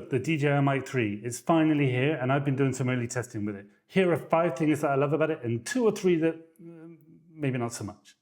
The DJI Mic 3 is finally here, and I've been doing some early testing with it. Here are 5 things that I love about it and 2 or 3 that maybe not so much.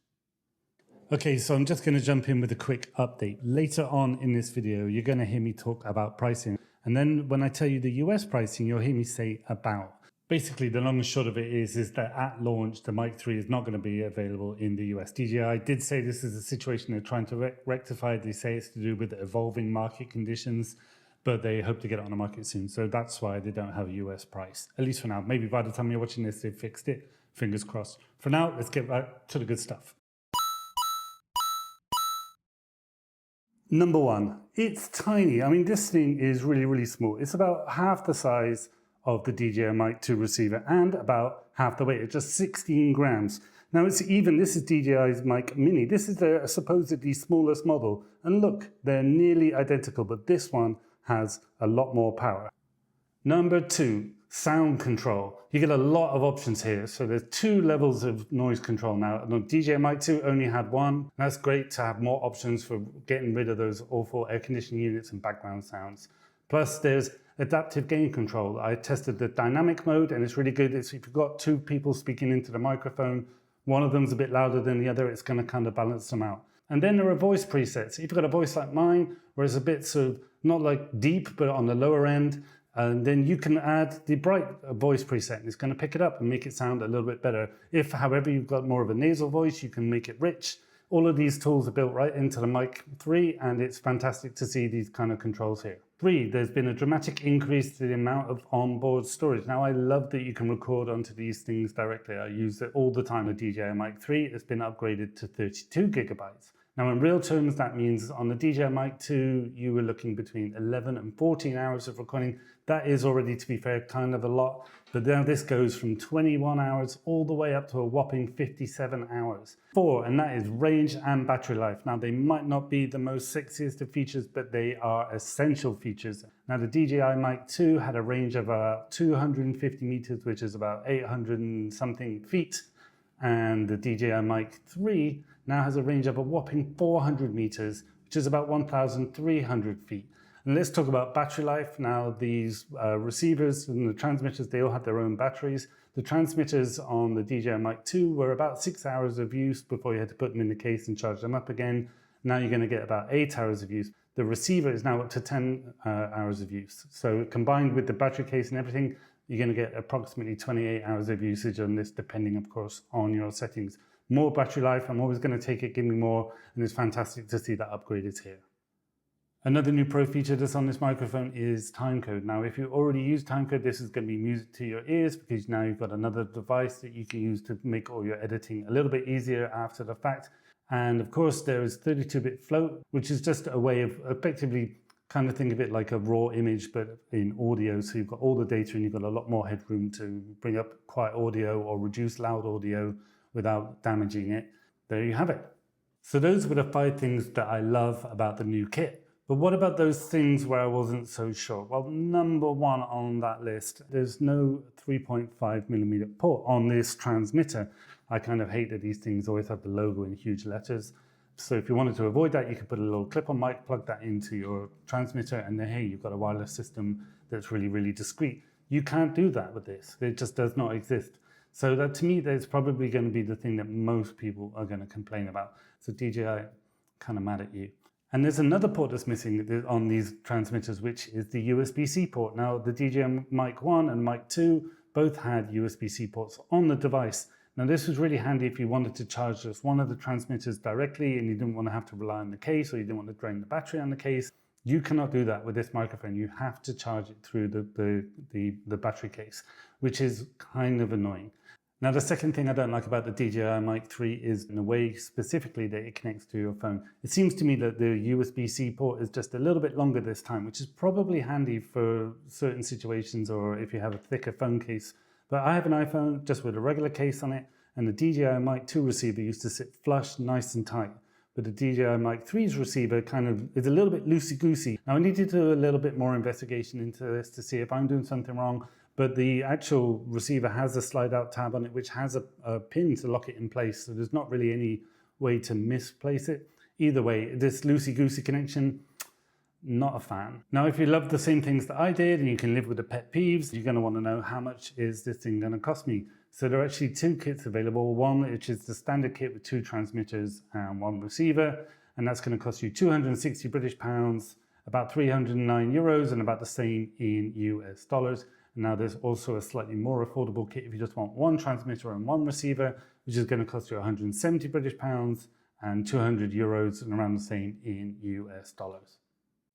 Okay, so I'm just going to jump in with a quick update. Later on in this video, you're going to hear me talk about pricing. And then when I tell you the US pricing, you'll hear me say about. Basically, the long and short of it is that at launch, the Mic 3 is not going to be available in the US. DJI did say this is a situation they're trying to rectify. They say it's to do with the evolving market conditions, but they hope to get it on the market soon. So that's why they don't have a US price, at least for now. Maybe by the time you're watching this, they've fixed it. Fingers crossed. For now, let's get back to the good stuff. Number 1, it's tiny. I mean, this thing is really, really small. It's about half the size of the DJI Mic 2 receiver and about half the weight. It's just 16 grams. Now it's even, this is DJI's Mic Mini. This is their supposedly smallest model. And look, they're nearly identical, but this one has a lot more power. Number 2, sound control. You get a lot of options here. So there's 2 levels of noise control now. The DJI Mic 2 only had 1. That's great to have more options for getting rid of those awful air conditioning units and background sounds. Plus there's adaptive gain control. I tested the dynamic mode and it's really good. If you've got 2 people speaking into the microphone, one of them's a bit louder than the other, it's going to kind of balance them out. And then there are voice presets. If you've got a voice like mine, where it's a bit sort of not like deep, but on the lower end, and then you can add the bright voice preset and it's going to pick it up and make it sound a little bit better. If, however, you've got more of a nasal voice, you can make it rich. All of these tools are built right into the Mic 3 and it's fantastic to see these kind of controls here. 3, there's been a dramatic increase to the amount of onboard storage. Now I love that you can record onto these things directly. I use it all the time with DJI Mic 3. It's been upgraded to 32 gigabytes. Now in real terms, that means on the DJI Mic 2, you were looking between 11 and 14 hours of recording. That is already, to be fair, kind of a lot. But now this goes from 21 hours all the way up to a whopping 57 hours. 4, and that is range and battery life. Now they might not be the most sexiest of features, but they are essential features. Now the DJI Mic 2 had a range of 250 meters, which is about 800 and something feet. And the DJI Mic 3 now has a range of a whopping 400 meters, which is about 1,300 feet. And let's talk about battery life. Now these receivers and the transmitters, they all have their own batteries. The transmitters on the DJI Mic 2 were about 6 hours of use before you had to put them in the case and charge them up again. Now you're going to get about 8 hours of use. The receiver is now up to 10 hours of use. So combined with the battery case and everything, you're going to get approximately 28 hours of usage on this, depending, of course, on your settings. More battery life, I'm always going to take it, give me more, and it's fantastic to see that upgrade is here. Another new pro feature that's on this microphone is Timecode. Now, if you already use Timecode, this is going to be music to your ears because now you've got another device that you can use to make all your editing a little bit easier after the fact. And of course, there is 32-bit float, which is just a way of effectively kind of think of it like a raw image, but in audio. So you've got all the data and you've got a lot more headroom to bring up quiet audio or reduce loud audio without damaging it. There you have it. So those were the 5 things that I love about the new kit. But what about those things where I wasn't so sure? Well, number 1 on that list, there's no 3.5mm port on this transmitter. I kind of hate that these things always have the logo in huge letters. So if you wanted to avoid that, you could put a little clip-on mic, plug that into your transmitter, and then hey, you've got a wireless system that's really, really discreet. You can't do that with this. It just does not exist. So that, to me, that's probably going to be the thing that most people are going to complain about. So DJI, kind of mad at you. And there's another port that's missing on these transmitters, which is the USB-C port. Now, the DJI Mic 1 and Mic 2 both had USB-C ports on the device. Now, this was really handy if you wanted to charge just one of the transmitters directly and you didn't want to have to rely on the case, or you didn't want to drain the battery on the case. You cannot do that with this microphone. You have to charge it through the battery case, which is kind of annoying. Now, the second thing I don't like about the DJI Mic 3 is in the way specifically that it connects to your phone. It seems to me that the USB-C port is just a little bit longer this time, which is probably handy for certain situations or if you have a thicker phone case. But I have an iPhone just with a regular case on it, and the DJI Mic 2 receiver used to sit flush, nice and tight. But the DJI Mic 3's receiver kind of is a little bit loosey-goosey. Now, I need to do a little bit more investigation into this to see if I'm doing something wrong. But the actual receiver has a slide out tab on it, which has a pin to lock it in place. So there's not really any way to misplace it. Either way, this loosey-goosey connection, not a fan. Now, if you love the same things that I did and you can live with the pet peeves, you're going to want to know how much is this thing going to cost me. So there are actually two kits available. One, which is the standard kit with 2 transmitters and 1 receiver, and that's going to cost you 260 British pounds, about 309 euros, and about the same in US dollars. And now there's also a slightly more affordable kit if you just want 1 transmitter and 1 receiver, which is going to cost you 170 British pounds and 200 euros, and around the same in US dollars.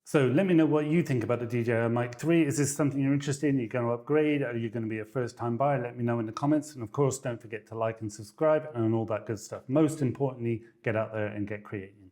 So let me know what you think about the DJI Mic 3. Is this something you're interested in? Are you going to upgrade? Are you going to be a first-time buyer? Let me know in the comments. And of course, don't forget to like and subscribe and all that good stuff. Most importantly, get out there and get creative.